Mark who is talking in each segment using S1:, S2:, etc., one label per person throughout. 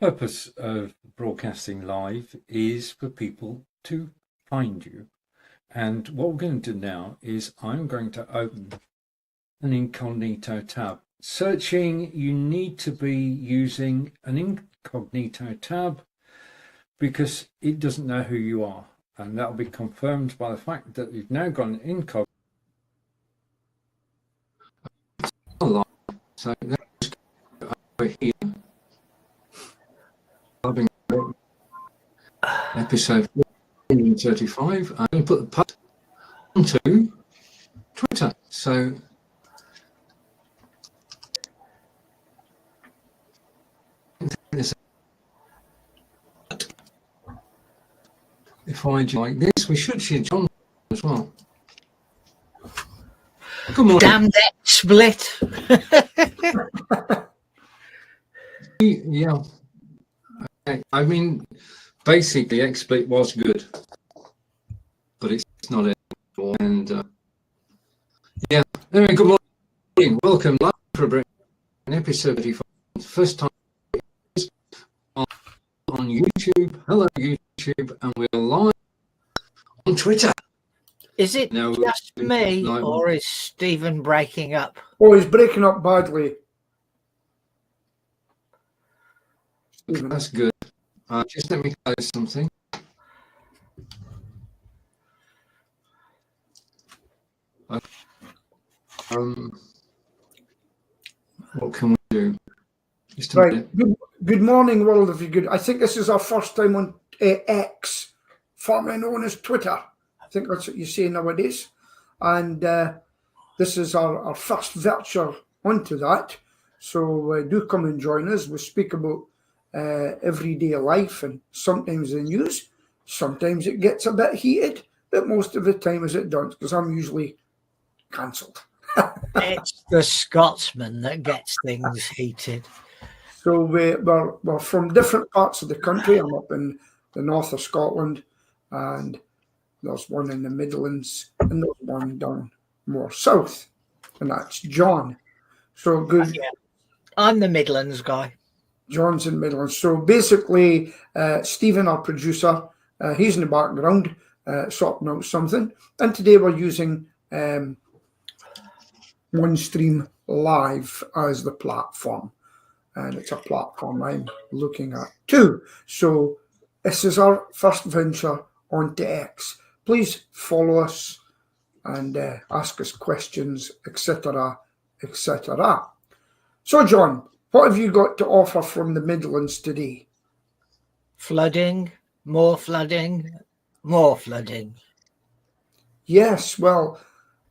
S1: Purpose of broadcasting live is for people to find you. And what we're going to do now is I'm going to open an incognito tab. Searching, you need to be using an incognito tab because it doesn't know who you are. And that will be confirmed by the fact that you've now got an incognito. So let's go over here. Blabbing episode 35. I'm going to put the post onto Twitter. So if I do like this, we should see John as well. Good morning.
S2: Damn that split.
S1: Yeah. Okay. I mean, basically, XSplit was good, but it's not anymore. And yeah. Anyway, good morning. Welcome live for an episode 35. First time on YouTube. Hello, YouTube, and we're live on Twitter.
S2: Is it just me, or is Stephen breaking up?
S3: Oh, he's breaking up badly.
S1: That's good. Just let me close something. What can we do? Just a minute.
S3: Good morning, world of you good. I think this is our first time on X, formerly known as Twitter. I think that's what you say nowadays. And this is our first venture onto that. So do come and join us. We speak about everyday life and sometimes the news. Sometimes it gets a bit heated, but most of the time as it does, because I'm usually cancelled.
S2: It's the Scotsman that gets things heated.
S3: So we're from different parts of the country. I'm up in the north of Scotland, and there's one in the Midlands, and there's one down more south, and that's John. So good.
S2: Yeah. I'm the Midlands guy.
S3: John's in Midlands. So basically, Stephen, our producer, he's in the background sorting out something. And today we're using OneStream Live as the platform. And it's a platform I'm looking at too. So this is our first venture onto X. Please follow us and ask us questions, etc., etc. So, John, what have you got to offer from the Midlands today?
S2: Flooding, more flooding, more flooding. Yes,
S3: well,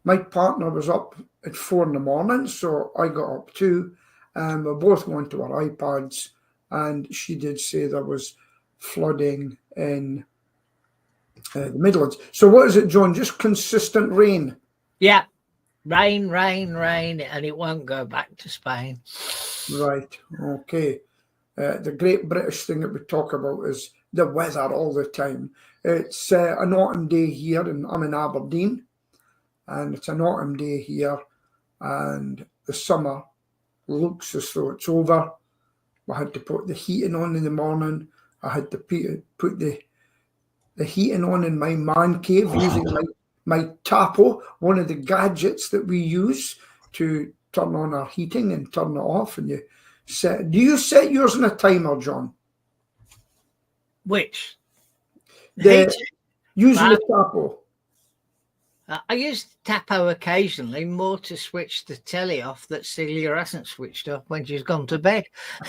S3: my partner was up at 4 a.m, so I got up too. We both went to our iPads, and she did say there was flooding in the Midlands. So what is it, John? Just consistent rain?
S2: Yeah, rain, and it won't go back to Spain.
S3: Right, okay. The great British thing that we talk about is the weather all the time. It's an autumn day here, and I'm in Aberdeen, and it's an autumn day here, and the summer looks as though it's over. I had to put the heating on in the morning. I had to put the heating on in my man cave using my tapo, one of the gadgets that we use to turn on our heating and turn it off. And do you set yours on a timer, John?
S2: Which?
S3: Using the tapo.
S2: I use Tapo occasionally, more to switch the telly off that Celia hasn't switched off when she's gone to bed.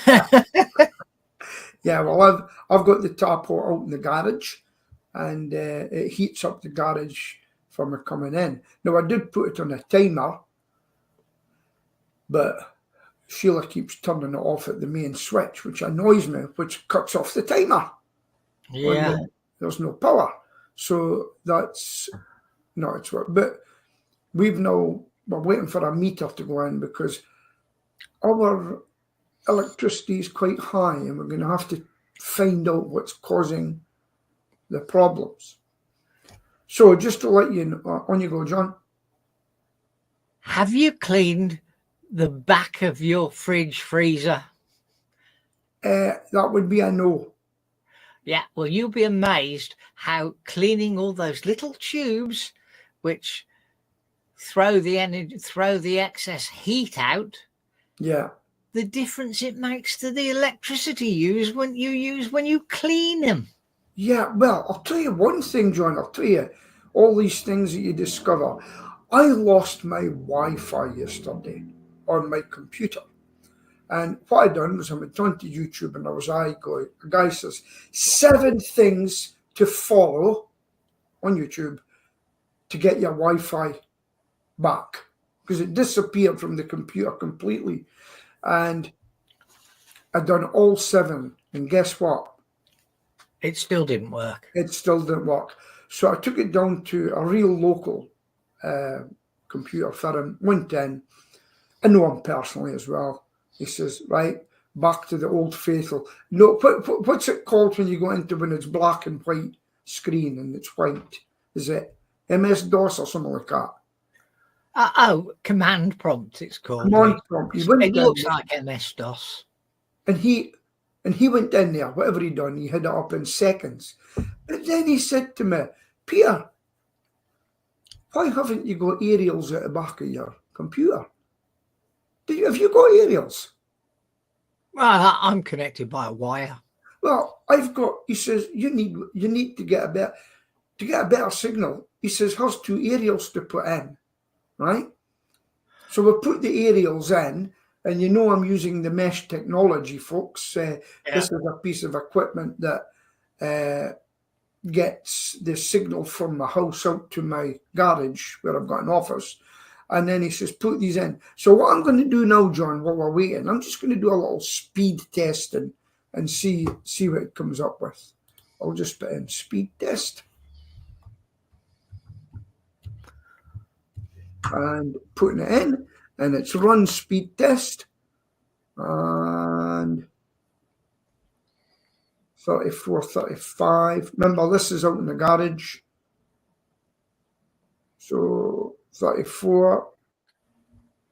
S3: Yeah, well, I've got the Tapo out in the garage, and it heats up the garage for me coming in. Now, I did put it on a timer, but Sheila keeps turning it off at the main switch, which annoys me, which cuts off the timer.
S2: Yeah.
S3: There's no power. So that's... No, it's what, but we're waiting for a meter to go in because our electricity is quite high, and we're going to have to find out what's causing the problems. So just to let you know, on you go, John.
S2: Have you cleaned the back of your fridge freezer?
S3: that would be a no.
S2: Yeah, well, you'll be amazed how cleaning all those little tubes, which throw the energy, throw the excess heat out,
S3: Yeah.
S2: the difference it makes to the electricity use when you clean them.
S3: Yeah, well, I'll tell you one thing, John. I'll tell you all these things that you discover. I lost my Wi-Fi yesterday on my computer. And what I done was I went onto YouTube and a guy says 7 things to follow on YouTube to get your Wi-Fi back, because it disappeared from the computer completely. And I'd done all 7, and guess what?
S2: It still didn't work.
S3: It still didn't work. So I took it down to a real local computer firm, went in. I know him personally as well. He says, right, back to the old faithful. No, what's it called when you go into when it's black and white screen and it's white? Is it MS-DOS or something like that?
S2: Command prompt, it's called.
S3: Command prompt.
S2: It looks like MS-DOS.
S3: And he went in there, whatever he done, he had it up in seconds. But then he said to me, Peter, why haven't you got aerials at the back of your computer? Have you got aerials?
S2: Well, I'm connected by a wire.
S3: Well, I've got, he says, you need to get a better signal. He says, here's 2 aerials to put in, right? So we put the aerials in, and you know I'm using the mesh technology, folks. This is a piece of equipment that gets the signal from my house out to my garage where I've got an office. And then he says, put these in. So what I'm going to do now, John, while we're waiting, I'm just going to do a little speed test and see what it comes up with. I'll just put in speed test. And putting it in, and it's run speed test. And 34, 35. Remember, this is out in the garage. So 34.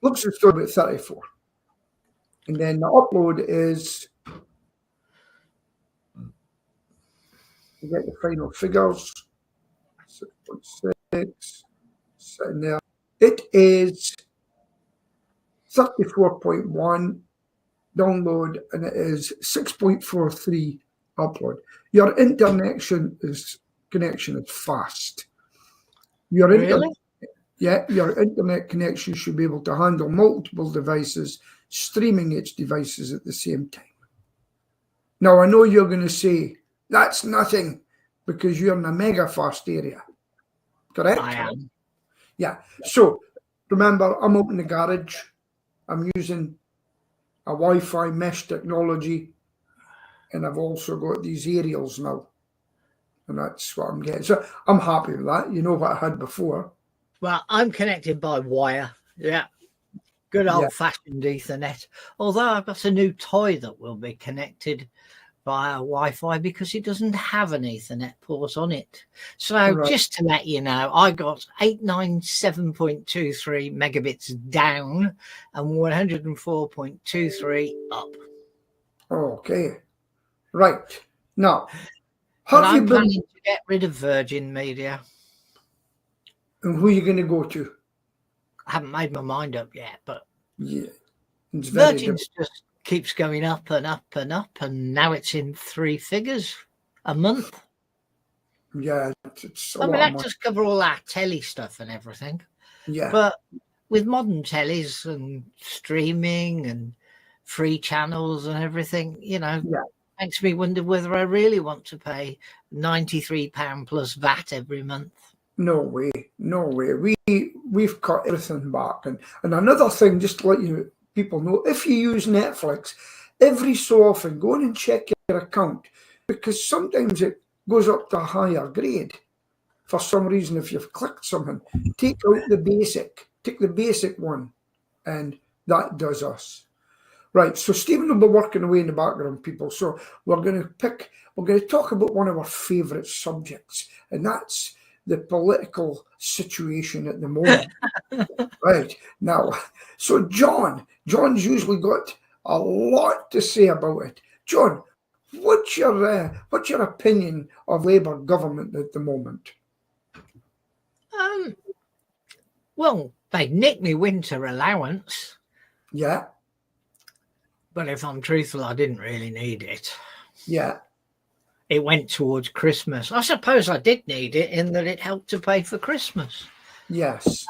S3: Looks it's still about 34. And then the upload is, you get the final figures. 6.6. Sitting there. It is 34.1 download, and it is 6.43 upload. Your connection is fast. Your internet connection should be able to handle multiple devices, streaming its devices at the same time. Now, I know you're going to say, that's nothing, because you're in a mega fast area. Correct?
S2: I am.
S3: Yeah. So, remember, I'm out in the garage. I'm using a Wi-Fi mesh technology, and I've also got these aerials now. And that's what I'm getting. So I'm happy with that. You know what I had before.
S2: Well, I'm connected by wire. Yeah. Good old-fashioned Ethernet. Although I've got a new toy that will be connected via Wi-Fi because it doesn't have an Ethernet port on it. So just to let you know, I got 897.23 megabits down and 104.23 up.
S3: Okay. Right. Now,
S2: I'm planning to get rid of Virgin Media.
S3: And who are you going to go to?
S2: I haven't made my mind up yet, but
S3: yeah,
S2: Virgin's just keeps going up and up and up, and now it's in 3 figures a month.
S3: Yeah,
S2: I mean, that does cover all our telly stuff and everything.
S3: Yeah,
S2: but with modern tellies and streaming and free channels and everything, you know, makes me wonder whether I really want to pay £93 plus VAT every month.
S3: No way. We've cut everything back, and another thing, just to let people know, if you use Netflix, every so often go in and check your account, because sometimes it goes up to a higher grade for some reason. If you've clicked something, take the basic one, and that does us. Right, so Stephen will be working away in the background, people. So we're going to talk about one of our favourite subjects, and that's the political situation at the moment. Right, now, so John's usually got a lot to say about it. John, what's your opinion of Labour government at the moment?
S2: Well, they nicked me winter allowance.
S3: Yeah.
S2: But if I'm truthful, I didn't really need it.
S3: Yeah.
S2: It went towards Christmas. I suppose I did need it in that it helped to pay for Christmas.
S3: Yes.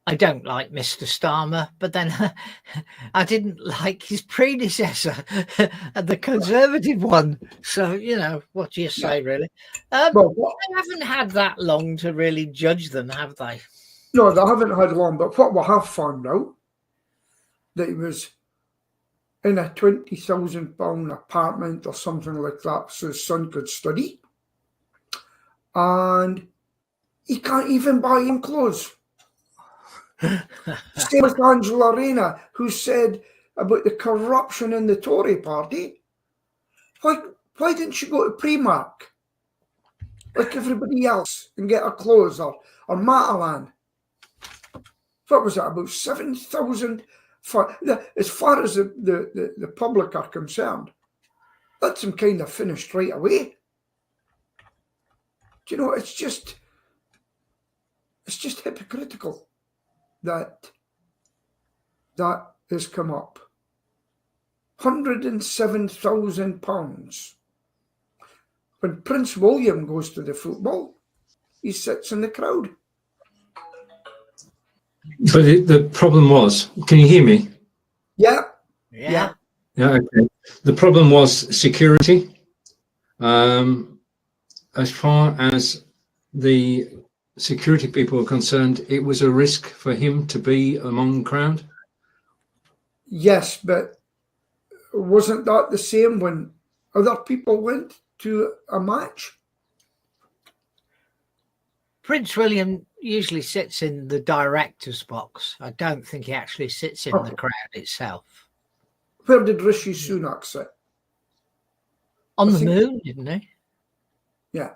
S2: I don't like Mr. Starmer, but then I didn't like his predecessor, the Conservative one. So, you know, what do you say, really?
S3: Well,
S2: they haven't had that long to really judge them, have they?
S3: No, they haven't had long, but what we have found out, that he was in a £20,000 apartment or something like that so his son could study. And he can't even buy him clothes. Same with Angela Rayner, who said about the corruption in the Tory party. Why didn't she go to Primark like everybody else and get her clothes, or Matalan? What was that, about 7,000? As far as the public are concerned, that's them kind of finished right away. Do you know, it's just hypocritical that has come up. £107,000. When Prince William goes to the football, he sits in the crowd.
S1: But the problem was, can you hear me?
S3: Yeah.
S2: Yeah.
S1: Yeah, okay. The problem was security. As far as the security people were concerned, it was a risk for him to be among the crowd.
S3: Yes, but wasn't that the same when other people went to a match?
S2: Prince William usually sits in the director's box. I don't think he actually sits in the crowd itself.
S3: Where did Rishi Sunak sit?
S2: On the moon, didn't he?
S3: Yeah.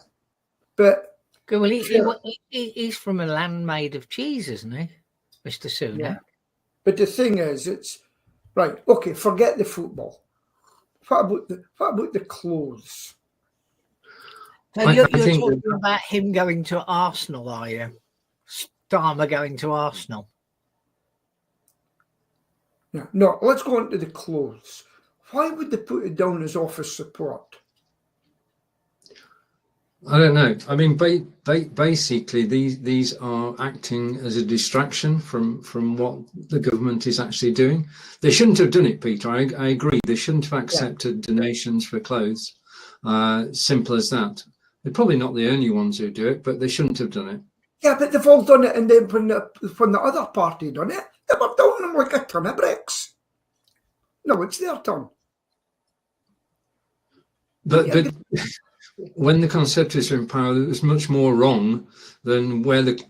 S3: But
S2: well, he's from a land made of cheese, isn't he, Mr. Sunak?
S3: Yeah. But the thing is, it's right. Okay, forget the football. What about the clothes?
S2: So you're talking about him going to Arsenal, are you? Starmer going to Arsenal?
S3: Yeah. No, let's go on to the clothes. Why would they put it down as office support?
S1: I don't know. I mean, basically, these are acting as a distraction from what the government is actually doing. They shouldn't have done it, Peter. I agree. They shouldn't have accepted donations for clothes. Simple as that. They're probably not the only ones who do it, but they shouldn't have done it.
S3: Yeah, but they've all done it, and then when the other party done it, they were down them like a ton of bricks. No, it's their turn.
S1: But when the Conservatives were in power, it was much more wrong than where the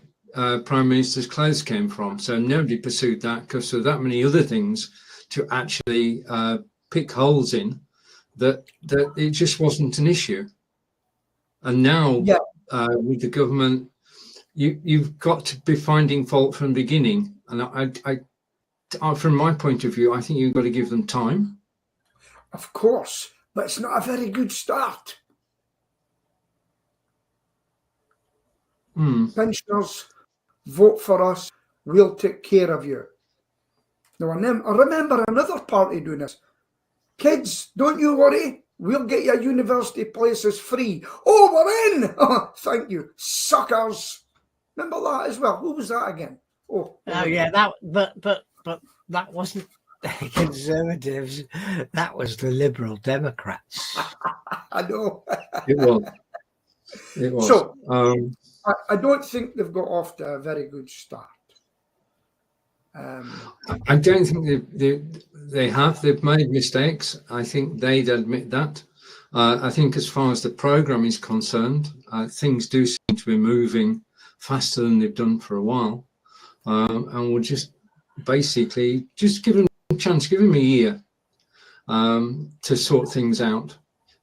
S1: Prime Minister's clothes came from. So nobody pursued that because there were that many other things to actually pick holes in that it just wasn't an issue. And now with the government, you've got to be finding fault from the beginning. And I from my point of view, I think you've got to give them time.
S3: Of course, but it's not a very good start. Pensioners, vote for us, we'll take care of you. Now, I remember another party doing this. Kids, don't you worry, we'll get your university places free. Oh, we're in! Oh, thank you, suckers. Remember that as well? Who was that again? Oh
S2: yeah, but that wasn't the Conservatives. That was the Liberal Democrats.
S3: I know.
S1: It was.
S3: So, I don't think they've got off to a very good start.
S1: I don't think they have. They've made mistakes. I think they'd admit that. I think as far as the programme is concerned, things do seem to be moving faster than they've done for a while. And we'll just basically just give them a chance, give them a year to sort things out.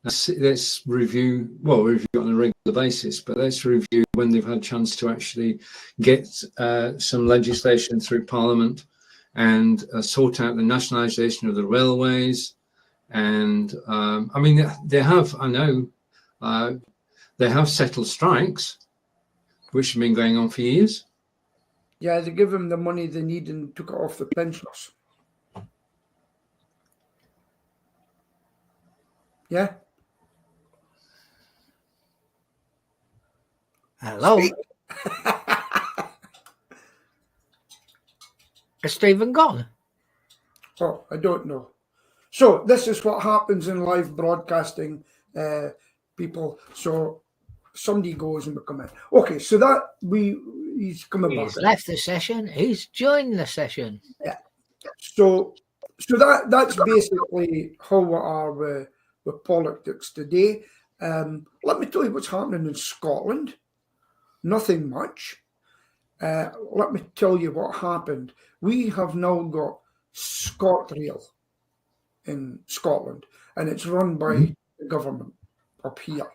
S1: Let's review on a regular basis, but let's review when they've had a chance to actually get some legislation through Parliament and sort out the nationalisation of the railways. And I mean, they have, I know, they have settled strikes, which have been going on for years.
S3: Yeah, they give them the money they need and took it off the pensioners. Yeah.
S2: Hello. Is Stephen gone?
S3: Oh, I don't know. So this is what happens in live broadcasting, people. So somebody goes and we come in. Okay, so that he's coming back.
S2: He's left the session. He's joined the session.
S3: Yeah. So that's basically how we are with politics today. Let me tell you what's happening in Scotland. Nothing much. Let me tell you what happened. We have now got ScotRail in Scotland, and it's run by the government up here.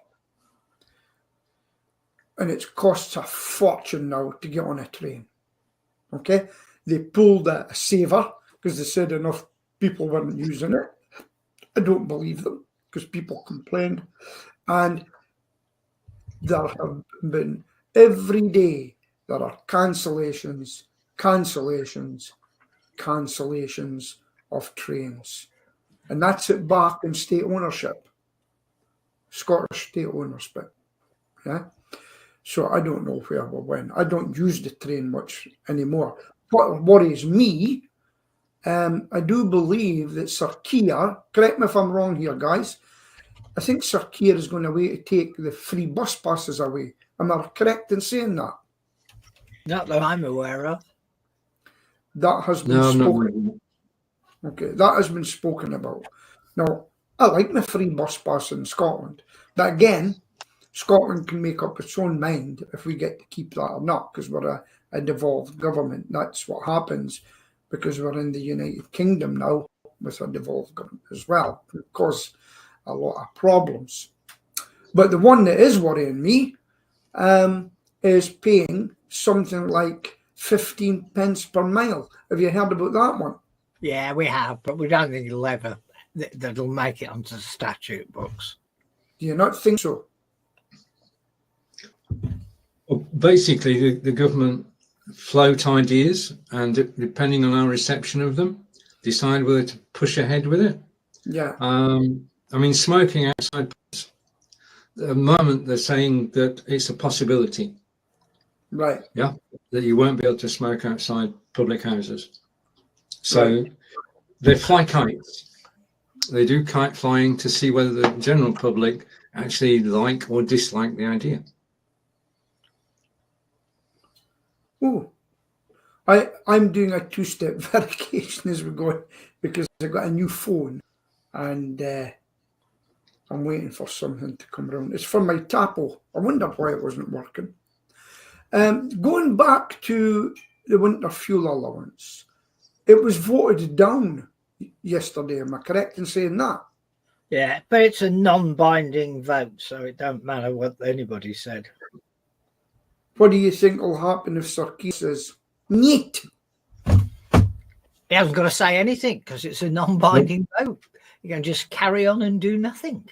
S3: And it costs a fortune now to get on a train. Okay? They pulled a saver because they said enough people weren't using it. I don't believe them because people complained. And there have been, every day, there are cancellations of trains. And that's it back in state ownership, Scottish state ownership. Yeah. So I don't know where we'll win. I don't use the train much anymore. What worries me, I do believe that Sir Keir, correct me if I'm wrong here, guys, I think Sir Keir is going away to take the free bus passes away. Am I correct in saying that?
S2: Not that I'm aware of.
S3: That has been spoken. Okay, that has been spoken about. Now, I like my free bus pass in Scotland. But again, Scotland can make up its own mind if we get to keep that or not, because we're a devolved government. That's what happens because we're in the United Kingdom now with a devolved government as well. It causes a lot of problems. But the one that is worrying me is paying something like 15 pence per mile. Have you heard about that one?
S2: Yeah, we have, but we don't think that'll make it onto the statute books.
S3: Do you not think so?
S1: Well, basically, the government float ideas and depending on our reception of them, decide whether to push ahead with it.
S3: Yeah.
S1: I mean, smoking outside pubs, at the moment they're saying that it's a possibility.
S3: Right.
S1: Yeah, that you won't be able to smoke outside public houses. So they fly kites. They do kite flying to see whether the general public actually like or dislike the idea.
S3: Oh, I'm doing a two-step verification as we're going because I got a new phone and I'm waiting for something to come around. It's for my Tapo. I wonder why it wasn't working. Going back to the winter fuel allowance, it was voted down yesterday. Am I correct in saying that?
S2: Yeah, but it's a non-binding vote, so it don't matter what anybody said.
S3: What do you think will happen if Sir Keir says, "Neat"?
S2: He hasn't got to say anything because it's a non-binding vote. You can just carry on and do nothing.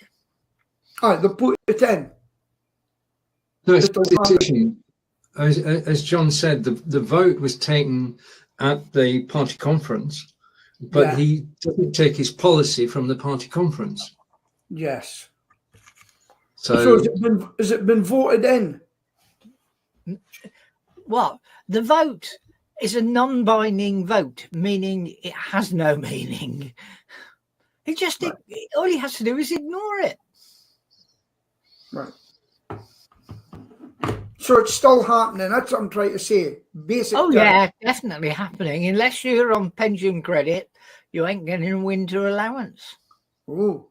S3: All right, they'll put it in.
S1: No, it's a decision. As John said, the vote was taken at the party conference, but he didn't take his policy from the party conference.
S3: Yes.
S1: So
S3: has it been voted in?
S2: What? The vote is a non-binding vote, meaning it has no meaning. He just all he has to do is ignore it.
S3: Right. So it's still happening. That's what I'm trying to say.
S2: Yeah, definitely happening. Unless you're on pension credit, you ain't getting a winter allowance.
S3: Oh.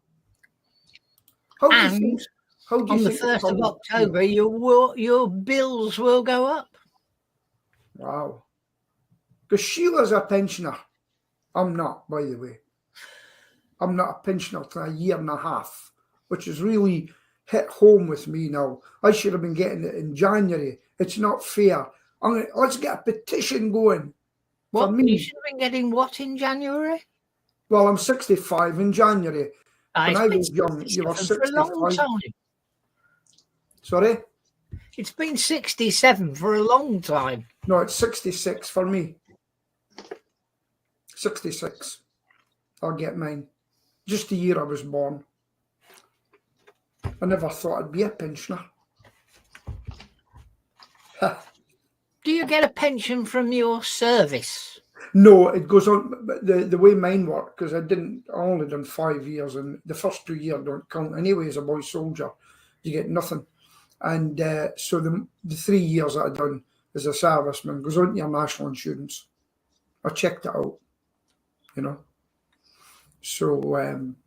S2: On the 1st of October, your bills will go up.
S3: Wow. Because Sheila's a pensioner. I'm not, by the way. I'm not a pensioner for a year and a half, which is really hit home with me now. I should have been getting it in January. It's not fair. Let's get a petition going
S2: What?
S3: For me,
S2: You should have been getting what in January?
S3: well, I'm 65 in January. When
S2: It's
S3: I
S2: been
S3: was young, you were
S2: 67 for a long
S3: 65.
S2: time.
S3: Sorry?
S2: It's been 67 for a long time.
S3: No, it's 66 for me. 66. I'll get mine. Just the year I was born. I never thought I'd be a pensioner.
S2: Do you get a pension from your service?
S3: No, it goes on. But the way mine worked, because I only done 5 years, and the first 2 years don't count anyway as a boy soldier. You get nothing. And so the 3 years that I done as a serviceman goes on to your national insurance. I checked it out, you know. So I'm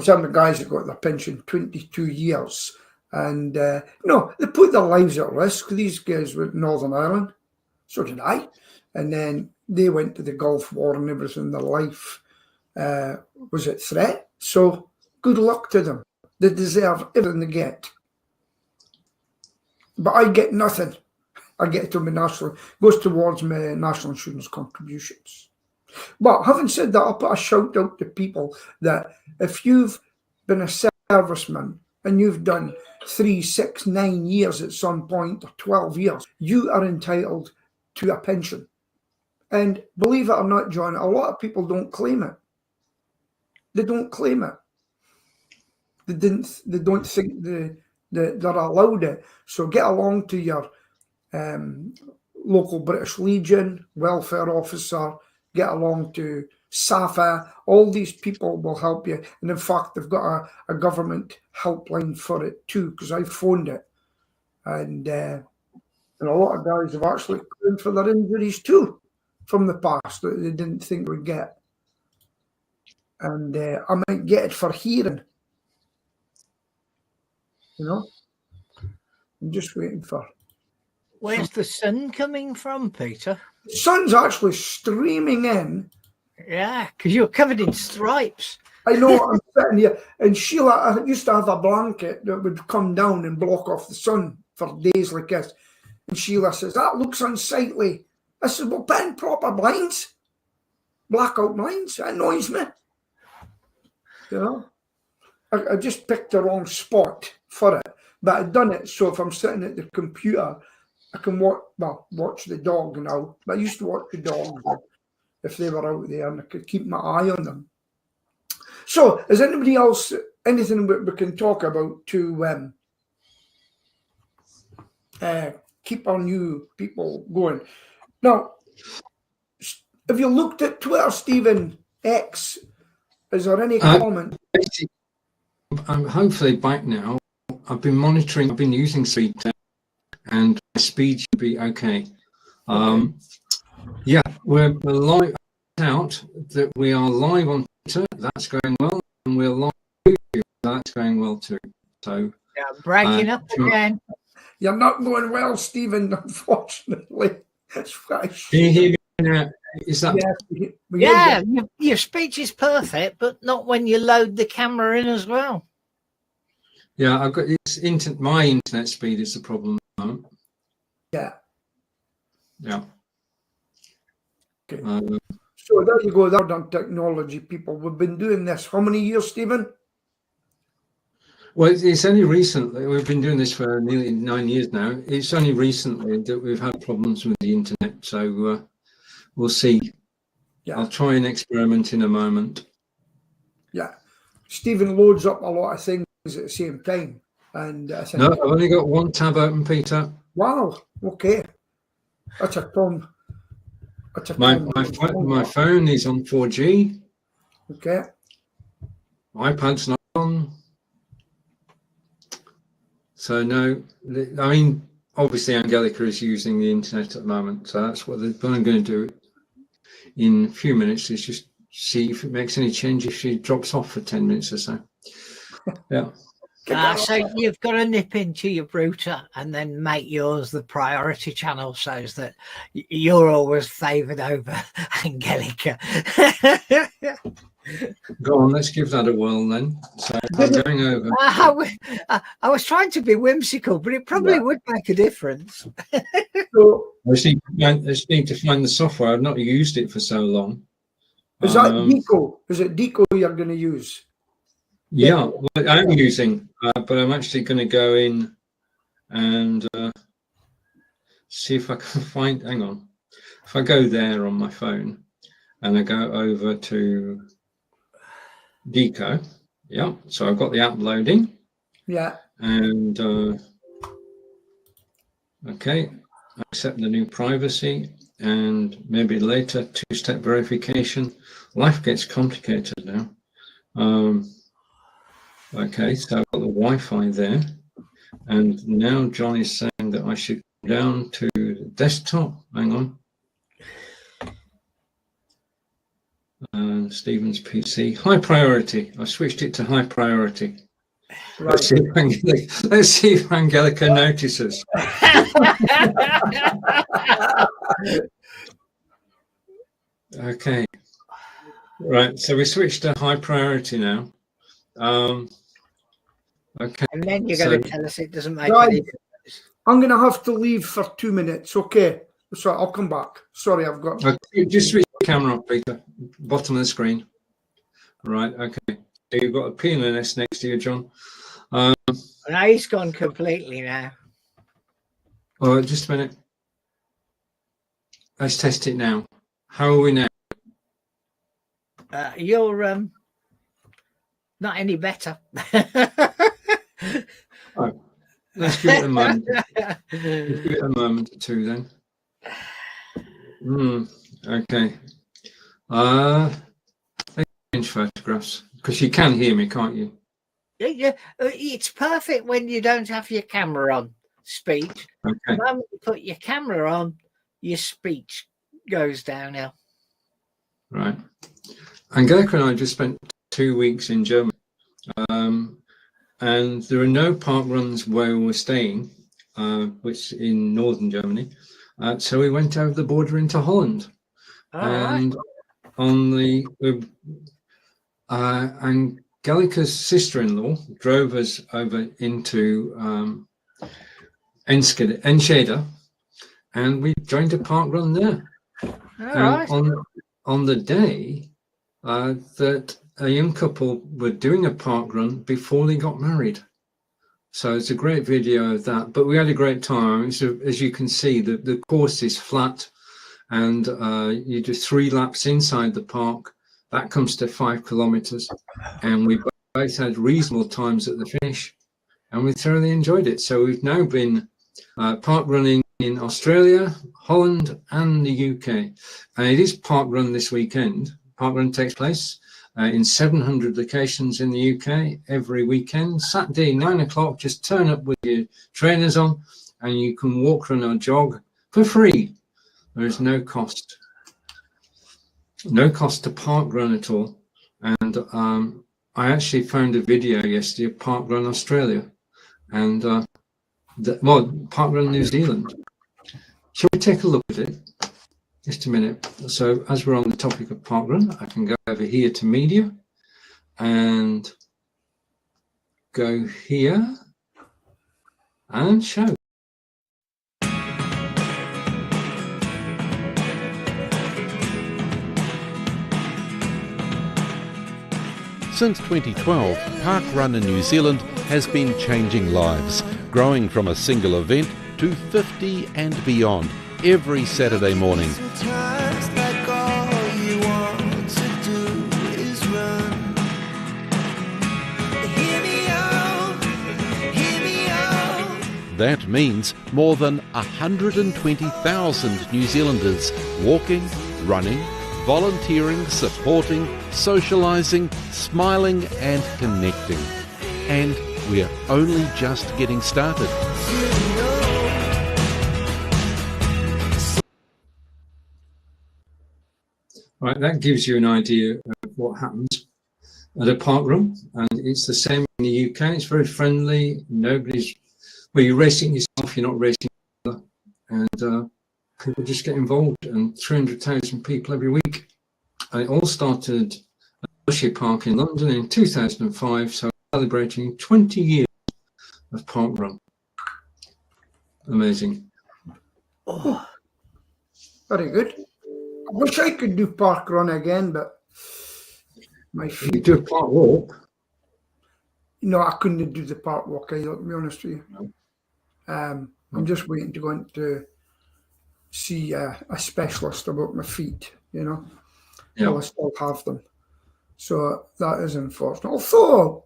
S3: some of the guys that got their pension 22 years. And no, they put their lives at risk. These guys went to Northern Ireland. So did I. And then they went to the Gulf War and everything. Their life was at threat. So good luck to them. They deserve everything they get. But I get nothing. I get to my national, goes towards my national insurance contributions. But having said that, I'll put a shout out to people that if you've been a serviceman and you've done 3, 6, 9 years at some point, or 12 years, you are entitled to a pension. And believe it or not, John, a lot of people don't claim it. They don't claim it. They don't think they're allowed it. So get along to your local British Legion, welfare officer, get along to SAFA. All these people will help you. And in fact, they've got a government helpline for it too, because I phoned it. And a lot of guys have actually claimed for their injuries too from the past that they didn't think would get. And I might get it for hearing. You know? I'm just waiting for...
S2: Where's the sun coming from, Peter?
S3: The sun's actually streaming in.
S2: Yeah, because you're covered in stripes.
S3: I know, I'm sitting here. And Sheila, I used to have a blanket that would come down and block off the sun for days like this. And Sheila says, that looks unsightly. I said, well, put in proper blinds. Blackout blinds. That annoys me. You know? I just picked the wrong spot for it. But I'd done it so if I'm sitting at the computer, I can watch the dog now. But I used to watch the dogs if they were out there and I could keep my eye on them. So, is anybody else, anything we can talk about to keep our new people going? Now, have you looked at Twitter, Stephen X? Is there any comment?
S1: I'm hopefully back now. I've been monitoring, I've been using speed test, and my speed should be okay. Yeah, we're live out that we are live on Twitter. That's going well, and we're live on YouTube. That's going well too. So
S2: yeah, breaking up again.
S3: You're not going well, Stephen. Unfortunately, that's right.
S1: Can you hear me now? Is that?
S2: Yeah, your speech is perfect, but not when you load the camera in as well.
S1: Yeah, I've got this my internet speed is the problem at the moment.
S3: Yeah.
S1: Yeah.
S3: Okay. So there you go. That's on technology, people. We've been doing this. How many years, Stephen?
S1: Well, it's only recently. We've been doing this for nearly 9 years now. It's only recently that we've had problems with the internet. So we'll see. Yeah. I'll try an experiment in a moment.
S3: Yeah. Stephen loads up a lot of things at the same time. And I think,
S1: no, I've only got one tab open, Peter.
S3: Wow. Okay. That's a Tom.
S1: My phone is on 4G.
S3: Okay.
S1: iPad's not on. So no, I mean, obviously Angelica is using the internet at the moment. So that's what I'm going to do in a few minutes is just see if it makes any change if she drops off for 10 minutes or so. Yeah.
S2: So you've got to nip into your router and then make yours the priority channel so that you're always favoured over Angelica.
S1: Go on, let's give that a whirl then. So I'm going over.
S2: I was trying to be whimsical, but it probably would make a difference.
S3: So
S1: I just need to find the software. I've not used it for so long.
S3: is that Deco? Is it Deco you're going to use?
S1: Yeah, well, I'm using, but I'm actually going to go in and see if I can find. Hang on. If I go there on my phone and I go over to Deco, yeah. So I've got the app loading.
S3: Yeah.
S1: And okay, accept the new privacy, and maybe later two-step verification. Life gets complicated now. Okay, so I've got the Wi-Fi there, and now John is saying that I should go down to the desktop. Hang on. And Stephen's PC, high priority. I switched it to high priority.
S3: Right.
S1: Let's see if Angelica notices. Okay. Right, so we switched to high priority now. Okay.
S2: And then you're going to tell us it doesn't make
S3: Right.
S2: any difference.
S3: I'm going to have to leave for 2 minutes. Okay. So I'll come back. Sorry, I've got.
S1: Okay, just switch the camera off, Peter. Bottom of the screen. Right. Okay. So you've got a P and an S next to you, John.
S2: Now he's gone completely now.
S1: Oh, just a minute. Let's test it now. How are we now?
S2: You're not any better.
S1: Right. Let's give it a moment. Let's give it a moment or two then. Okay. Let's change photographs because you can hear me, can't you?
S2: Yeah, it's perfect when you don't have your camera on. Speech.
S1: Okay.
S2: The moment you put your camera on, your speech goes downhill. Right.
S1: Angelica and I just spent 2 weeks in Germany, and there are no park runs where we were staying, which in northern Germany. So we went over the border into Holland, and on the Angelica's sister-in-law drove us over into Enschede, and we joined a park run there. On the day that a young couple were doing a park run before they got married. So it's a great video of that, but we had a great time. So as you can see, the course is flat, and you do 3 laps inside the park. That comes to 5 kilometers, and we both had reasonable times at the finish, and we thoroughly enjoyed it. So we've now been park running in Australia, Holland, and the UK, and it is park run this weekend. Park run takes place in 700 locations in the UK every weekend. Saturday, 9 o'clock, just turn up with your trainers on and you can walk, run or jog for free. There is no cost. No cost to park run at all. And I actually found a video yesterday of Park Run Australia and Park Run New Zealand. Shall we take a look at it? Just a minute. So as we're on the topic of park run, I can go over here to media and go here and show.
S4: Since 2012, Park Run in New Zealand has been changing lives, growing from a single event to 50 and beyond every Saturday morning. That means more than 120,000 New Zealanders walking, running, volunteering, supporting, socialising, smiling and connecting. And we're only just getting started.
S1: Right, that gives you an idea of what happens at a park run, and it's the same in the UK. It's very friendly. You're racing yourself, you're not racing each other, and people just get involved, and 300,000 people every week. And it all started Hershey Park in London in 2005, so celebrating 20 years of park run. Amazing.
S2: Oh,
S3: Very good. I wish I could do park run again, but my
S1: You
S3: feet.
S1: do a park walk.
S3: No, I couldn't do the park walk either, to be honest with you. I'm just waiting to go in to see a specialist about my feet, you know. Well, I still have them. So that is unfortunate. Although,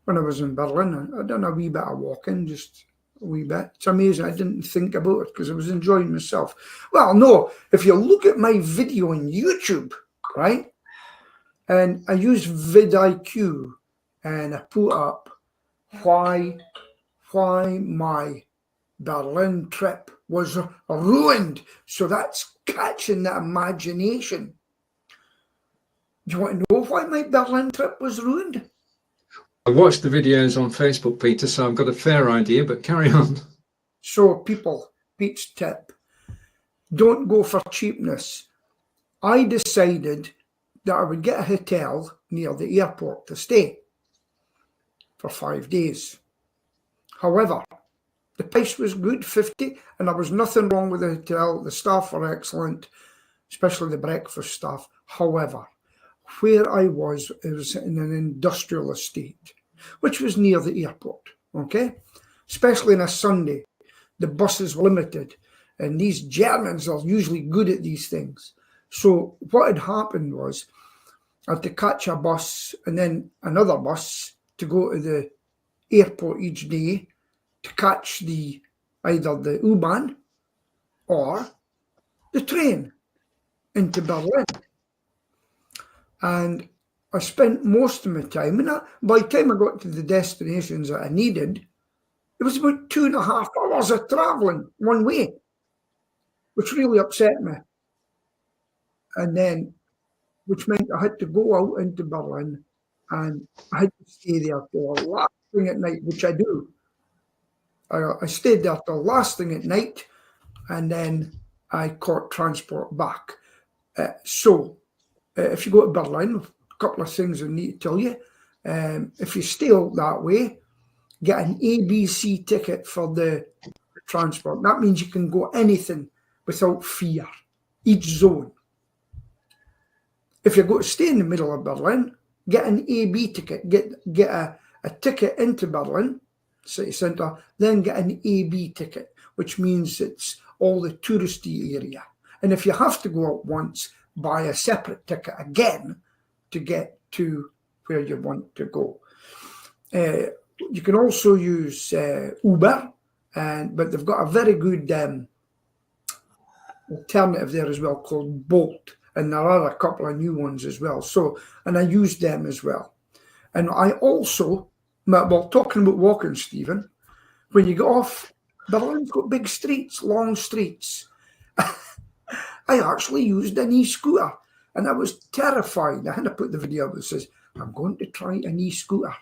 S3: when I was in Berlin, I done a wee bit of walking, just a wee bit. It's amazing. I didn't think about it because I was enjoying myself. Well, no, if you look at my video on YouTube, right, and I use vidIQ, and I put up why my Berlin trip was ruined. So that's catching the imagination. Do you want to know why my Berlin trip was ruined?
S1: I watched the videos on Facebook, Peter, so I've got a fair idea, but carry on.
S3: So people, Pete's tip, don't go for cheapness. I decided that I would get a hotel near the airport to stay for 5 days. However, the price was good, 50, and there was nothing wrong with the hotel. The staff were excellent, especially the breakfast staff. However, where I was, it was in an industrial estate, which was near the airport, okay? Especially on a Sunday, the buses were limited, and these Germans are usually good at these things. So what had happened was I had to catch a bus and then another bus to go to the airport each day to catch either the U-Bahn or the train into Berlin. And I spent most of my time, and by the time I got to the destinations that I needed, it was about 2.5 hours of travelling one way, which really upset me. And then, which meant I had to go out into Berlin and I had to stay there till the last thing at night, which I do. I stayed there till the last thing at night, and then I caught transport back. So if you go to Berlin, a couple of things I need to tell you. If you stay out that way, get an ABC ticket for the transport. That means you can go anything without fear, each zone. If you go to stay in the middle of Berlin, get an AB ticket, get a ticket into Berlin city centre, then get an AB ticket, which means it's all the touristy area. And if you have to go out once, buy a separate ticket again to get to where you want to go. You can also use Uber, but they've got a very good alternative there as well called Bolt, and there are a couple of new ones as well. So, and I use them as well. And I also, well, talking about walking, Stephen, when you get off, Berlin's got big streets, long streets. I actually used an e-scooter, and I was terrified. I had to put the video up that says, I'm going to try an e-scooter.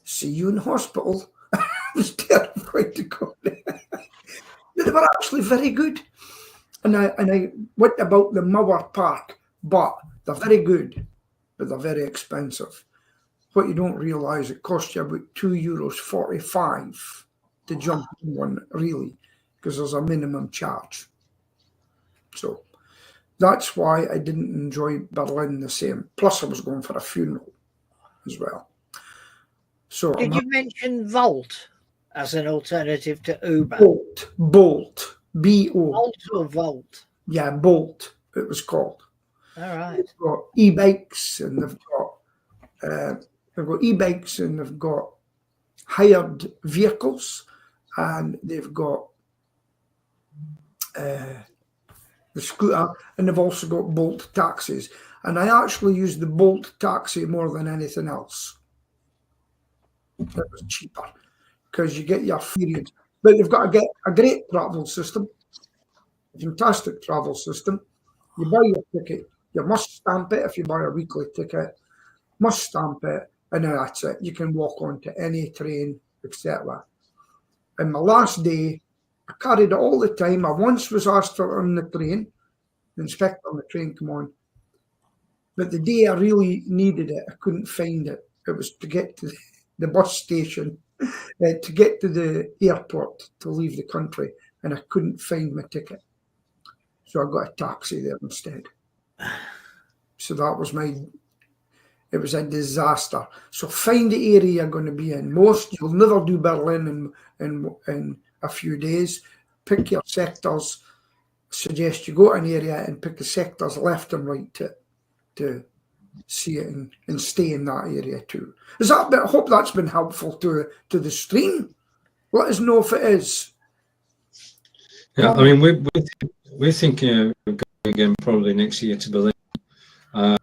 S3: See you in hospital. I was terrified to go there. They were actually very good. And I went about the Mauer Park, but they're very good, but they're very expensive. What you don't realise, it costs you about €2.45 to jump in one, really, because there's a minimum charge. So that's why I didn't enjoy Berlin the same. Plus, I was going for a funeral as well. So
S2: did you mention Volt as an alternative to Uber?
S3: Bolt, B-O.
S2: Volt or Volt?
S3: Yeah, Bolt, it was called.
S2: All right.
S3: They've got e-bikes, and they've got e-bikes, and they've got hired vehicles, and they've got the scooter, and they've also got Bolt taxis. And I actually use the Bolt taxi more than anything else. It was cheaper because you get your period. But they've got a great travel system, a fantastic travel system. You buy your ticket, you must stamp it if you buy a weekly ticket, must stamp it, and then that's it. You can walk on to any train, etc. And my last day, I carried it all the time. I once was asked for it on the train. The inspector on the train come on. But the day I really needed it, I couldn't find it. It was to get to the bus station, to get to the airport to leave the country, and I couldn't find my ticket. So I got a taxi there instead. So that was it was a disaster. So find the area you're going to be in. You'll never do Berlin in a few days. Pick your sectors. Suggest you go to an area and pick the sectors left and right to see it and stay in that area too. I hope that's been helpful to the stream. Let us know if it is.
S1: Yeah, I mean, we're thinking of going again probably next year to Berlin.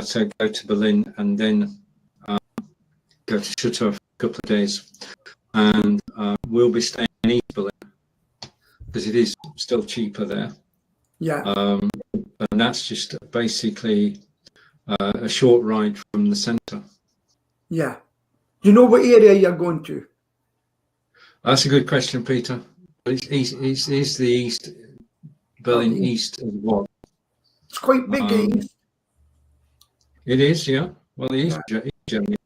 S1: So go to Berlin and then go to Stuttgart for a couple of days, and we'll be staying in East Berlin because it is still cheaper there.
S3: Yeah.
S1: And that's just basically a short ride from the centre.
S3: Yeah. Do you know what area you're going to?
S1: That's a good question, Peter. It's the East Berlin East of what?
S3: It's quite big. East.
S1: It is, yeah. Well, East Germany,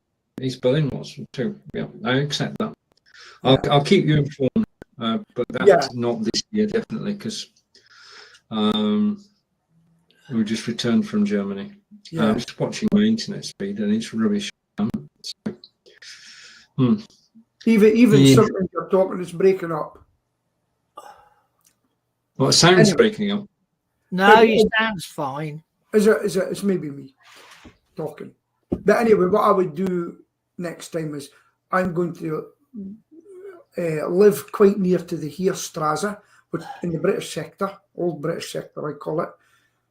S1: East Berlin was too. Yeah, I accept that. I'll keep you informed, but that's not this year definitely because we just returned from Germany.
S3: Yeah.
S1: I'm just watching my internet speed and it's rubbish.
S3: Even something you're talking is breaking up.
S1: Well, it sounds breaking up.
S2: No, you sounds fine.
S3: It's maybe me talking. But anyway, what I would do next time is I'm going to live quite near to the Heerstraße, in the British sector, old British sector, I call it.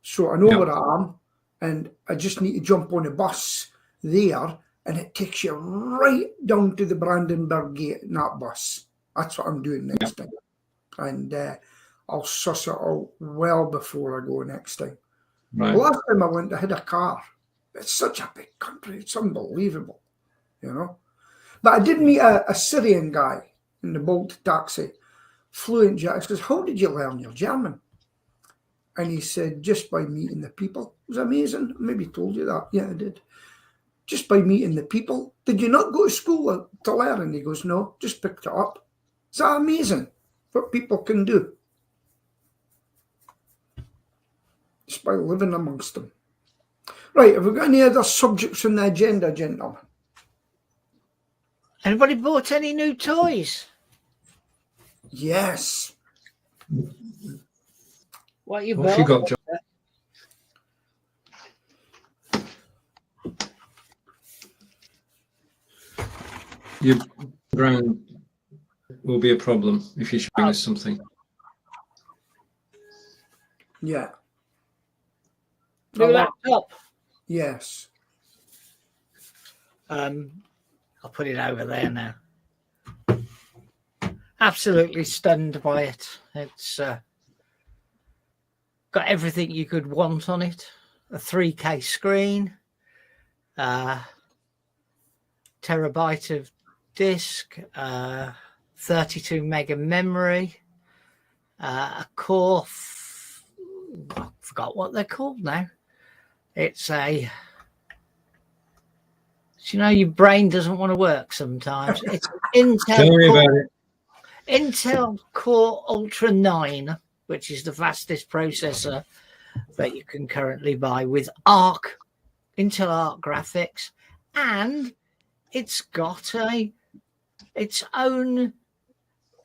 S3: So I know where I am, and I just need to jump on a bus there, and it takes you right down to the Brandenburg Gate in that bus. That's what I'm doing next time. And I'll suss it out well before I go next time.
S1: Right.
S3: The last time I went, I had a car. It's such a big country. It's unbelievable, you know. But I did meet a Syrian guy in the Bolt taxi, fluent German. I says, how did you learn your German? And he said, just by meeting the people. It was amazing. I maybe told you that. Yeah, I did. Just by meeting the people. Did you not go to school to learn? And he goes, no, just picked it up. Is that amazing? What people can do. Just by living amongst them. Right, have we got any other subjects on the agenda, gentlemen?
S2: Anybody bought any new toys?
S3: Yes.
S2: What you
S1: What
S2: bought?
S1: have you got, John? Your background will be a problem if you're showing us something.
S3: Yeah.
S2: New laptop.
S3: Yes.
S2: I'll put it over there now. Absolutely stunned by it. It's got everything you could want on it. A 3K screen, terabyte of disk, 32 mega memory, a core. I forgot what they're called now. It's a. You know, your brain doesn't want to work sometimes. It's Intel Core Ultra 9, which is the fastest processor that you can currently buy with Intel Arc graphics, and it's got its own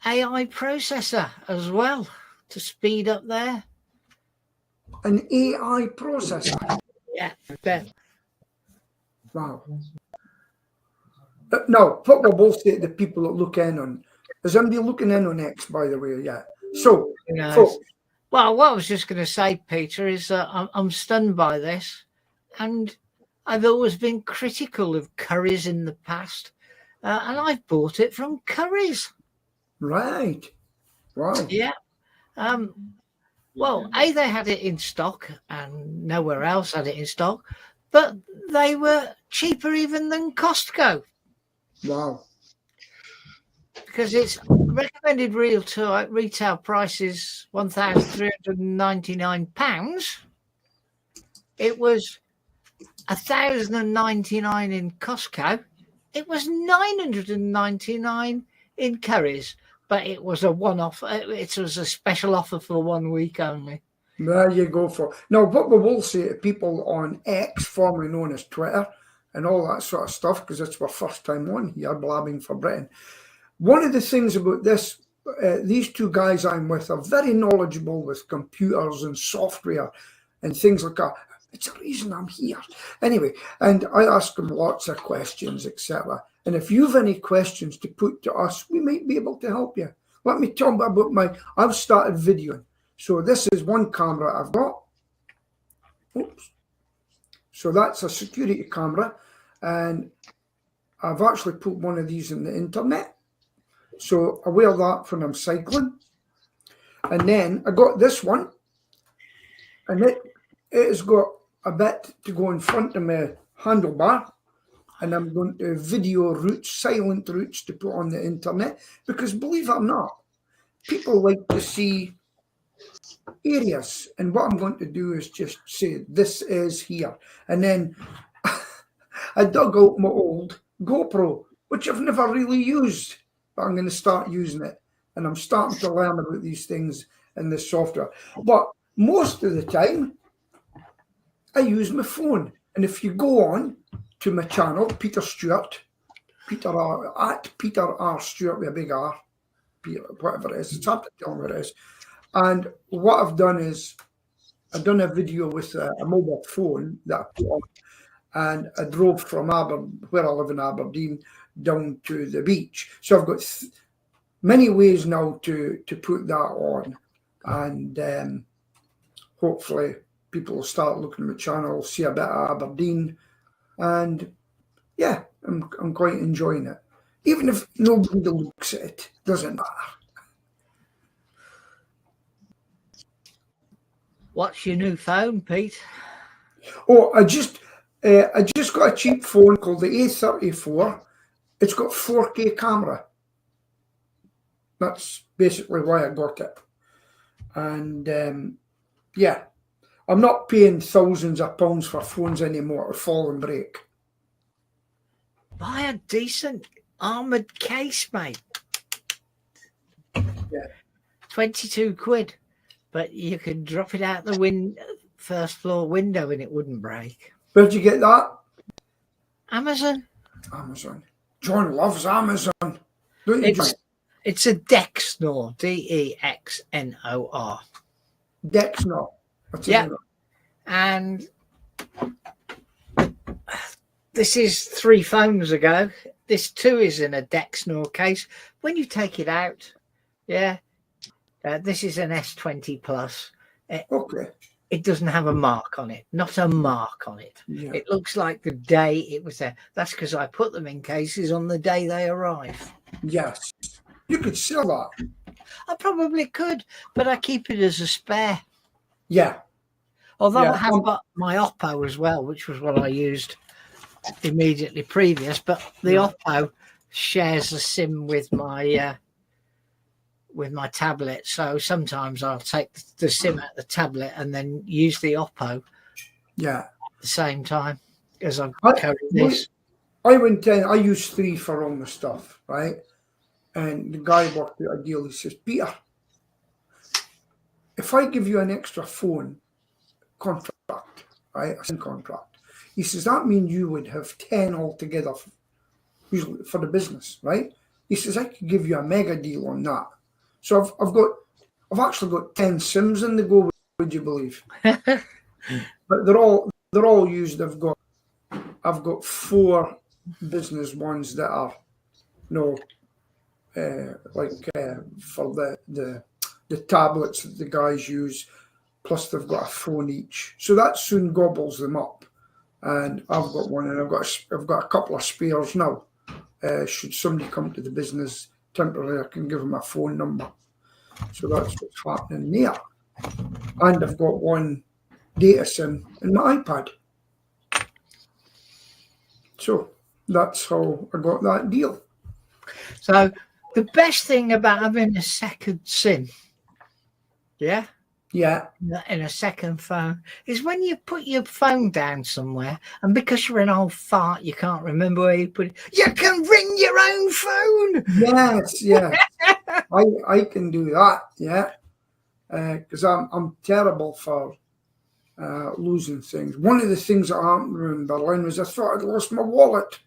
S2: AI processor as well to speed up there.
S3: An AI processor?
S2: Yeah, bet.
S3: Wow. Now, what we'll both say to the people that look in on, is anybody looking in on X, by the way? Yeah. So, folks.
S2: Well, what I was just going to say, Peter, is that I'm stunned by this. And I've always been critical of Currys in the past. And I've bought it from Currys.
S3: Right. Wow.
S2: Yeah. Well, they had it in stock and nowhere else had it in stock. But they were cheaper even than Costco.
S3: Wow.
S2: Because its recommended retail price is £1,399. It was 1,099 in Costco. It was 999 in Curry's, but it was a one-off. It was a special offer for 1 week only.
S3: There you go. For now, what we will say to people on X, formerly known as Twitter, and all that sort of stuff, because it's our first time on here, Blabbing for Britain. One of the things about this, these two guys I'm with are very knowledgeable with computers and software and things like that. It's the reason I'm here. Anyway, and I ask them lots of questions, etc. And if you've any questions to put to us, we might be able to help you. Let me tell you about I've started videoing. So this is one camera I've got. Oops. So that's a security camera. And I've actually put one of these in the internet. So I wear that when I'm cycling. And then I got this one. And it has got a bit to go in front of my handlebar, and I'm going to video routes, silent routes to put on the internet, because believe it or not, people like to see areas, and what I'm going to do is just say this is here. And then I dug out my old GoPro, which I've never really used, but I'm going to start using it, and I'm starting to learn about these things in the software. But most of the time I use my phone. And if you go on to my channel, Peter Stewart, Peter R. Stewart with a big R, Peter, whatever it is, it's hard to tell what it is. And what I've done is I've done a video with a mobile phone that I put on, and I drove from where I live in Aberdeen down to the beach. So I've got many ways now to put that on, and hopefully people will start looking at my channel, see a bit of Aberdeen, and yeah, I'm quite enjoying it. Even if nobody looks at it, doesn't matter.
S2: What's your new phone, Pete?
S3: Oh, I just got a cheap phone called the A34. It's got 4K camera. That's basically why I got it. And yeah, I'm not paying thousands of pounds for phones anymore to fall and break.
S2: Buy a decent armoured case, mate.
S3: Yeah.
S2: 22 quid. But you could drop it out the first floor window and it wouldn't break.
S3: Where'd you get that?
S2: Amazon.
S3: Amazon. John loves Amazon. Don't you, John?
S2: It's a Dexnor. Dexnor.
S3: Dexnor.
S2: Yeah. And this is 3 phones ago. This too is in a Dexnor case. When you take it out, yeah. This is an S20 Plus.
S3: Okay.
S2: It doesn't have a mark on it. Not a mark on it.
S3: Yeah.
S2: It looks like the day it was there. That's because I put them in cases on the day they arrive.
S3: Yes. You could sell that.
S2: I probably could, but I keep it as a spare.
S3: Yeah.
S2: Although
S3: Yeah.
S2: I have got my Oppo as well, which was what I used immediately previous. But the Oppo shares a SIM with my tablet, so sometimes I'll take the SIM out the tablet and then use the Oppo.
S3: Yeah.
S2: At the same time as I'm carrying this.
S3: I went in. I used 3 for all my stuff, right? And the guy worked out a deal. He says, Peter, if I give you an extra phone contract, right, a SIM contract, he says, that means you would have 10 altogether, usually for the business, right? He says, I could give you a mega deal on that. So I've actually got 10 SIMs in the go, would you believe? But they're all used. I've got 4 business ones that are for the tablets that the guys use, plus they've got a phone each. So that soon gobbles them up. And I've got one, and I've got a couple of spares now. Should somebody come to the business temporarily, I can give them a phone number. So that's what's happening there. And I've got 1 data SIM in my iPad. So that's how I got that deal.
S2: So the best thing about having a second SIM, yeah,
S3: Yeah.
S2: in a second phone is when you put your phone down somewhere, and because you're an old fart, you can't remember where you put it. You can ring your own phone.
S3: Yes, yeah. I can do that, yeah. Because I'm terrible for losing things. One of the things that happened in Berlin was I thought I'd lost my wallet.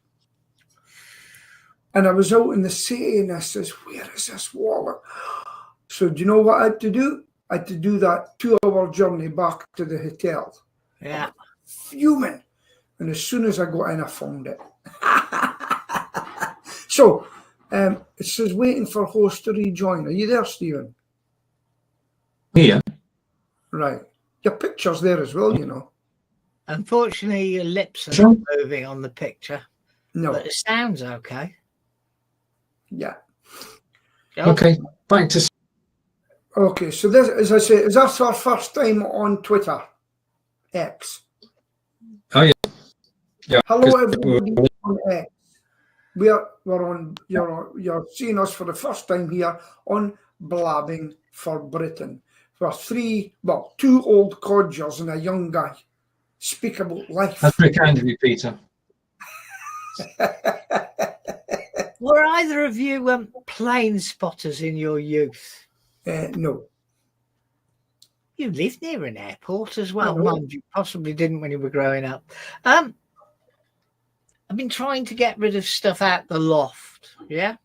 S3: And I was out in the city and I says, where is this wallet? So do you know what I had to do? I had to do that 2-hour journey back to the hotel.
S2: Yeah.
S3: Fuming. And as soon as I got in, I found it. So it says waiting for host to rejoin. Are you there, Stephen?
S1: Here.
S3: Right. Your picture's there as well, you know.
S2: Unfortunately, your lips are not moving on the picture.
S3: No.
S2: But it sounds okay.
S3: Yeah.
S1: Okay, back to...
S3: Okay, so this, as I say, is this our first time on Twitter? X.
S1: Oh, yeah. Yeah.
S3: Hello, everybody on X. We're on, you're seeing us for the first time here on Blabbing for Britain. We're two old codgers and a young guy speak about life.
S1: That's very kind of you, Peter.
S2: Were either of you plane spotters in your youth?
S3: No.
S2: You lived near an airport as well, mind you. Possibly didn't when you were growing up. I've been trying to get rid of stuff out the loft, yeah?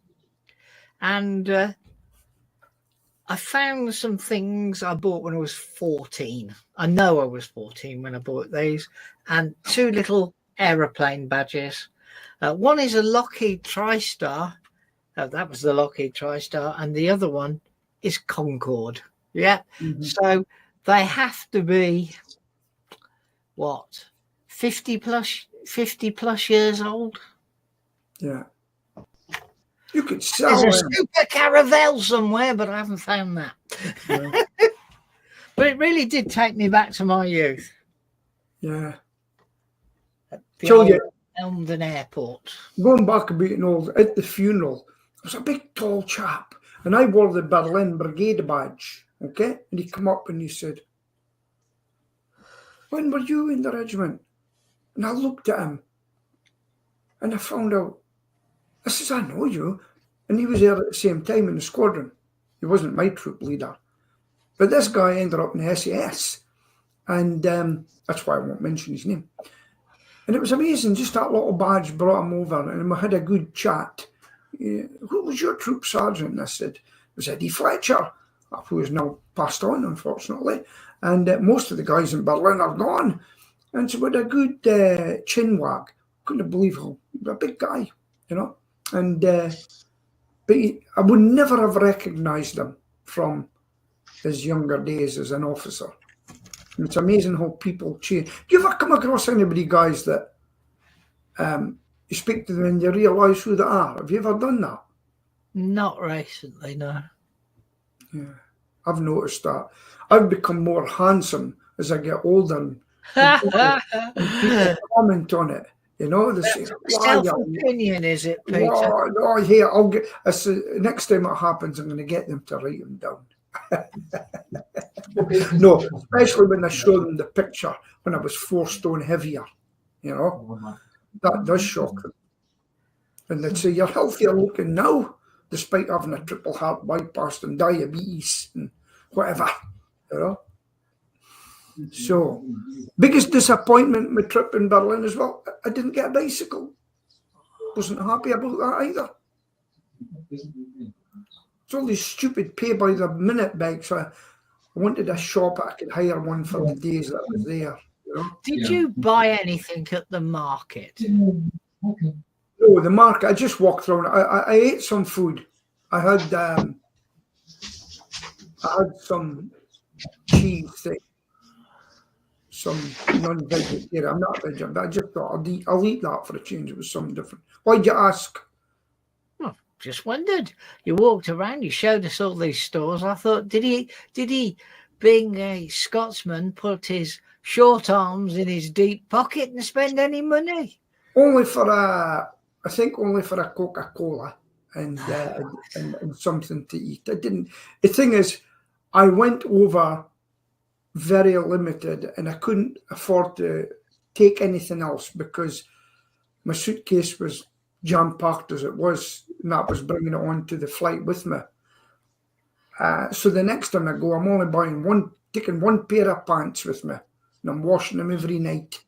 S2: And I found some things I bought when I was 14. I know I was 14 when I bought these. And 2 little aeroplane badges. One is a Lockheed TriStar. That was the Lockheed TriStar. And the other one is Concorde. Yeah. Mm-hmm. So they have to be, 50 plus years old?
S3: Yeah. You could sell
S2: There's a super caravel somewhere, but I haven't found that. Yeah. But it really did take me back to my youth.
S3: Yeah.
S2: The Elmdon Airport.
S3: Going back a bit and all, at the funeral, there was a big tall chap, and I wore the Berlin Brigade badge, okay? And he come up and he said, when were you in the regiment? And I looked at him, and I found out, I says, I know you. And he was there at the same time in the squadron. He wasn't my troop leader. But this guy ended up in the SAS. And that's why I won't mention his name. And it was amazing, just that little badge brought him over and we had a good chat. Who was your troop sergeant? And I said, it was Eddie Fletcher, who is now passed on, unfortunately. And most of the guys in Berlin are gone. And so we had a good chin wag. Couldn't believe how, a big guy, you know. And but I would never have recognised him from his younger days as an officer. And it's amazing how people change. Do you ever come across anybody, guys, that you speak to them and you realise who they are? Have you ever done that?
S2: Not recently, no.
S3: Yeah, I've noticed that. I've become more handsome as I get older, and people comment on it. You know, they say,
S2: self-opinion, is it, Peter?
S3: No, here, I'll get. Next time it happens, I'm going to get them to write them down. No, especially when I show them the picture when I was 4 stone heavier. You know, that does shock them. And they'd say, you're healthier looking now, despite having a triple heart bypass and diabetes and whatever, you know. So, biggest disappointment in my trip in Berlin as well, I didn't get a bicycle. Wasn't happy about that either. It's all these stupid pay by the minute bikes. I wanted a shop I could hire one for the days that I was there. You know?
S2: Did you buy anything at the market?
S3: No, the market. I just walked around. I ate some food. I had some cheese thing, some non-vegetarian. I'm not vegetarian, but I just thought I'll eat that for a change. It was something different. Why'd you ask?
S2: Just wondered. You walked around, you showed us all these stores. I thought, did he, being a Scotsman, put his short arms in his deep pocket and spend any money?
S3: Only for a Coca-Cola and something to eat. I didn't. The thing is, I went over very limited, and I couldn't afford to take anything else because my suitcase was jam-packed as it was, and that was bringing it on to the flight with me. So the next time I go, I'm only taking one pair of pants with me, and I'm washing them every night.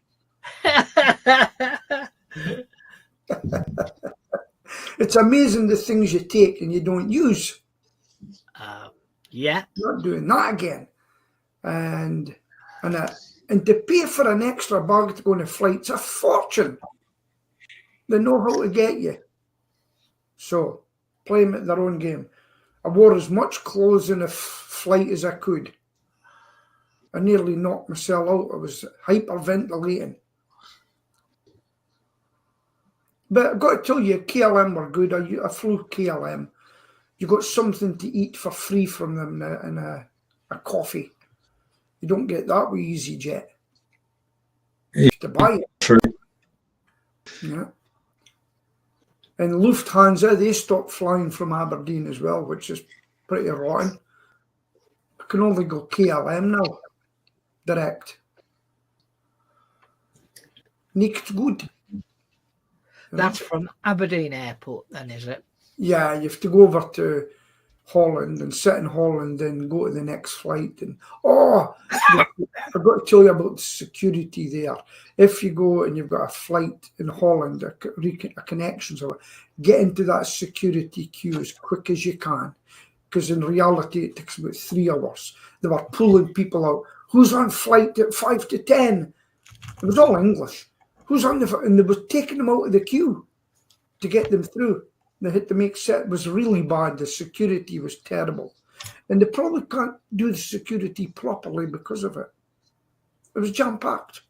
S3: It's amazing the things you take and you don't use.
S2: Yeah.
S3: Not doing that again. And to pay for an extra bag to go on a flight, it's a fortune. They know how to get you. So, play them at their own game. I wore as much clothes in a flight as I could. I nearly knocked myself out. I was hyperventilating. But I've got to tell you, KLM were good. I flew KLM. You got something to eat for free from them and a coffee. You don't get that with EasyJet. You have to buy it.
S1: True.
S3: Yeah. And Lufthansa, they stopped flying from Aberdeen as well, which is pretty rotten. I can only go KLM now, direct. Nichts gut.
S2: That's from Aberdeen Airport then, is it?
S3: Yeah, you have to go over to Holland and sit in Holland and go to the next flight. And I've got to tell you about the security there. If you go and you've got a flight in Holland, a connection, so get into that security queue as quick as you can, because in reality it takes about 3 hours. They were pulling people out. Who's on flight at 5 to 10? It was all English. Who's on and they were taking them out of the queue to get them through. They had to make set. It was really bad. The security was terrible. And they probably can't do the security properly because of it. It was jam-packed.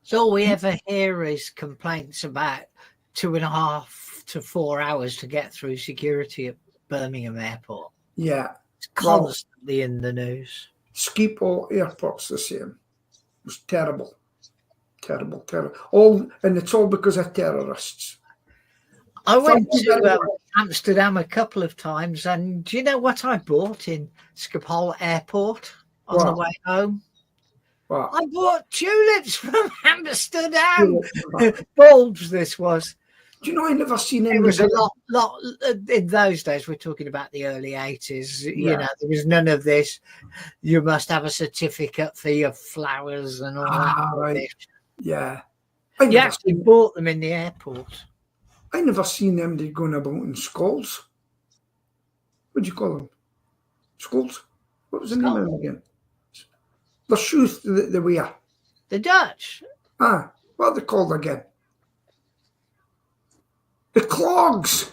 S2: So all we ever hear is complaints about 2.5 to 4 hours to get through security at Birmingham Airport.
S3: Yeah.
S2: It's constantly in the news.
S3: Schiphol Airport's the same. It was terrible. Terrible. And it's all because of terrorists.
S2: I went to Amsterdam a couple of times, and do you know what I bought in Schiphol Airport on the way home?
S3: What?
S2: I bought tulips from Amsterdam. Bulbs, this was.
S3: Do you know I never seen any?
S2: It was a lot in those days. We're talking about the early 80s. Yeah. You know, there was none of this. You must have a certificate for your flowers and all that.
S3: Right. Yeah.
S2: You actually bought them in the airport.
S3: I never seen them going about in skulls. What do you call them? Skulls? What was the name of them again? The shoes that they wear.
S2: The Dutch.
S3: What are they called again? The clogs.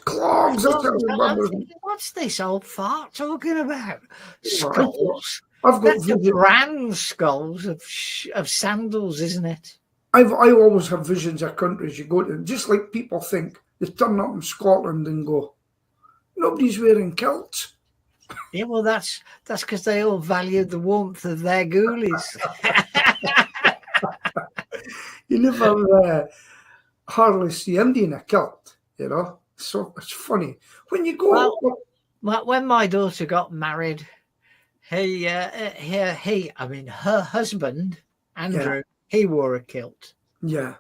S2: What's this old fart talking about? Skulls.
S3: That's
S2: the brand skulls of sandals, isn't it?
S3: I always have visions of countries you go to, just like people think they turn up in Scotland and go, nobody's wearing kilts.
S2: Yeah, well, that's because they all value the warmth of their ghoulies.
S3: You never hardly see anybody in a kilt, you know. So it's funny when you go.
S2: Well, when my daughter got married, her husband Andrew, he wore a kilt.
S3: Yeah.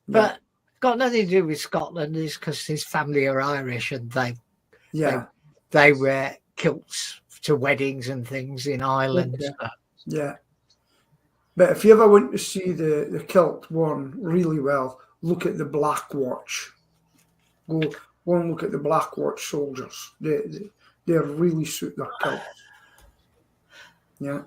S2: But got nothing to do with Scotland. Is because his family are Irish and they wear kilts to weddings and things in Ireland.
S3: Yeah. But if you ever want to see the kilt worn really well, look at the Black Watch. Go and look at the Black Watch soldiers. They really suit their kilts. Yeah.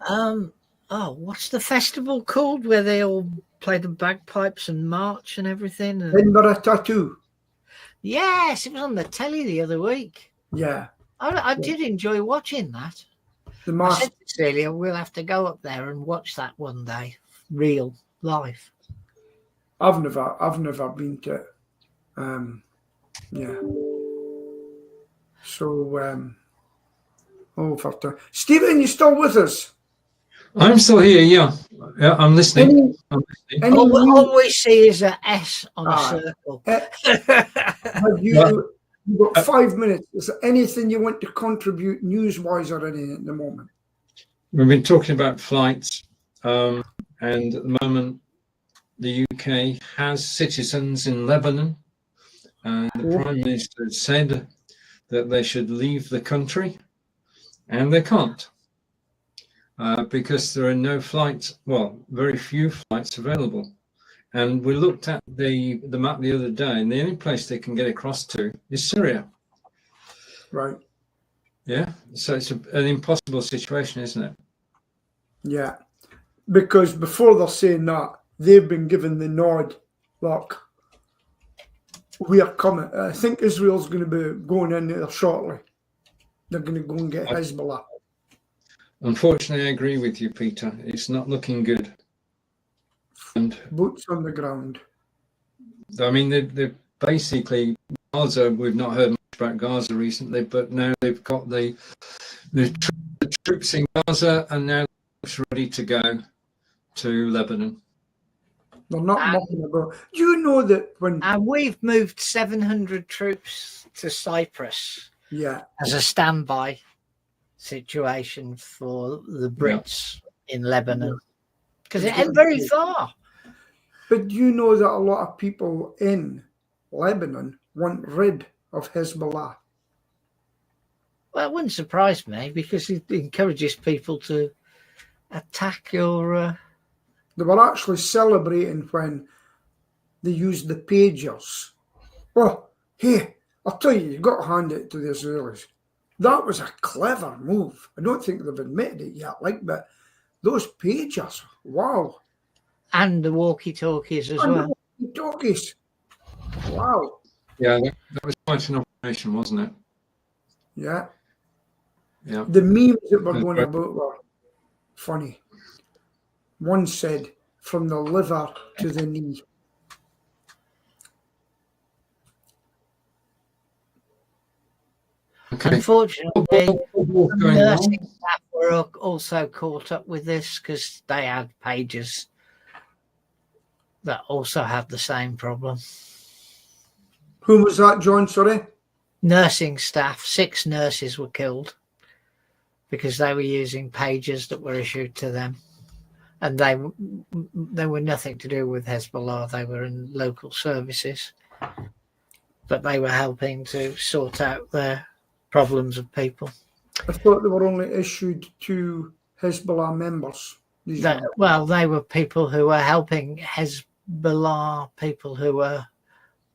S2: What's the festival called where they all play the bagpipes and march and everything?
S3: Edinburgh Tattoo.
S2: Yes, it was on the telly the other week.
S3: Yeah.
S2: I did enjoy watching that. I said to Celia, we'll have to go up there and watch that one day, real life.
S3: I've never been to it. Yeah. So, Stephen, you still with us?
S1: I'm still here. Yeah, I'm listening.
S2: All we see is an S on a circle.
S3: Have you? You've got 5 minutes. Is there anything you want to contribute news-wise or anything at the moment?
S1: We've been talking about flights And at the moment, the UK has citizens in Lebanon, and the Prime Minister said that they should leave the country, and they can't because there are no flights, well, very few flights available. And we looked at the map the other day, and the only place they can get across to is Syria.
S3: Right.
S1: Yeah, so it's an impossible situation, isn't it?
S3: Yeah, because before they're saying that, they've been given the nod. Look, we are coming. I think Israel's going to be going in there shortly. They're going to go and get Hezbollah.
S1: Unfortunately, I agree with you, Peter. It's not looking good. And
S3: Boots on the ground.
S1: I mean, they're basically Gaza. We've not heard much about Gaza recently, but now they've got the troops in Gaza, and now they're ready to go to Lebanon.
S3: They're not mucking about. You know that when...
S2: And we've moved 700 troops to Cyprus as a standby situation for the Brits in Lebanon. Because it ain't very far.
S3: But you know that a lot of people in Lebanon want rid of Hezbollah.
S2: Well, it wouldn't surprise me because it encourages people to attack your...
S3: They were actually celebrating when they used the pagers. Oh, hey, I'll tell you, you've got to hand it to the Israelis. That was a clever move. I don't think they've admitted it yet, but those pagers, wow.
S2: And the walkie-talkies as well.
S3: The walkie-talkies. Wow.
S1: Yeah, that was quite an operation, wasn't it?
S3: Yeah.
S1: Yeah.
S3: The memes that were going about were funny. One said, from the liver to the knee.
S1: Okay.
S2: Unfortunately, nursing staff were also caught up with this because they had pages that also had the same problem.
S3: Who was that, John? Sorry?
S2: Nursing staff, 6 nurses were killed because they were using pages that were issued to them. And they were nothing to do with Hezbollah. They were in local services. But they were helping to sort out their problems of people.
S3: I thought they were only issued to Hezbollah members.
S2: Well, they were people who were helping Hezbollah people who were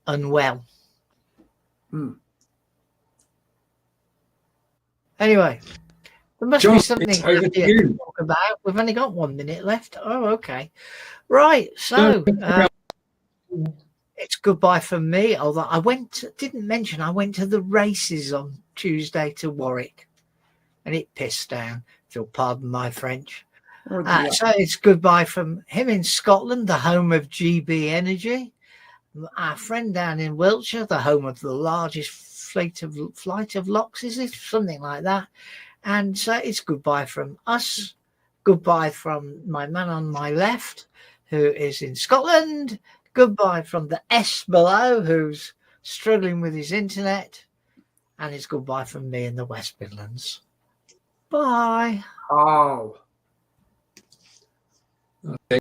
S2: unwell. Anyway, there must be something to talk about. We've only got 1 minute left. Oh, okay. Right, so it's goodbye from me. Although I didn't mention I went to the races on Tuesday to Warwick, and it pissed down, if you'll pardon my French. So it's goodbye from him in Scotland, the home of GB Energy. Our friend down in Wiltshire, the home of the largest flight of locks, is it? Something like that. And so it's goodbye from us. Goodbye from my man on my left, who is in Scotland. Goodbye from the S below, who's struggling with his internet. And it's goodbye from me in the West Midlands. Bye.
S3: Oh.
S1: Okay,